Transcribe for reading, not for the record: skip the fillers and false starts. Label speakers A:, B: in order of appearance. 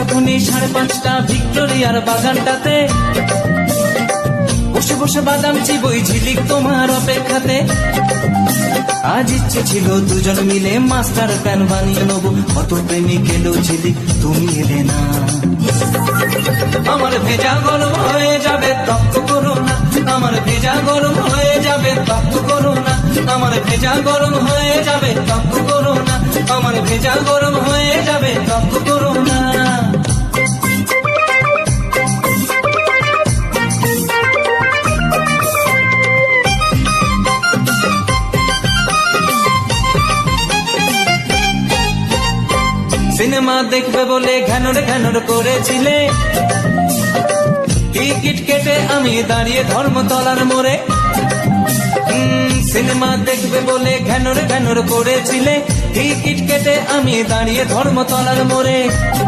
A: তখনই 5:30 ভিক্টোরিয়ার বাগানটাতে বসে বসে বাদাম চিবই ঝিলিক তোমার অপেক্ষাতে। আজ ইচ্ছে ছিল দুজন মিলে মাস্টার প্ল্যান বানিয়ে নেব, কত প্রেমিক এলো ঝিলিক তুমি এলে না। আমার ভেজা গরম হয়ে যাবে তপ্ত করো না, আমার ভেজা গরম হয়ে যাবে তপ্ত করো না, আমার ভেজা গরম হয়ে যাবে তপ্ত করো না, আমার ভেজা গরম হয়ে যাবে তপ্ত করো না। সিনেমা দেখবে বলে ঘ্যানর ঘ্যানর করেছিলে, টিকিট কেটে আমি দাঁড়িয়ে ধর্মতলার মোড়ে। সিনেমা দেখবে বলে ঘ্যানর ঘ্যানর করেছিলে, টিকিট কেটে আমি দাঁড়িয়ে ধর্মতলার মোড়ে।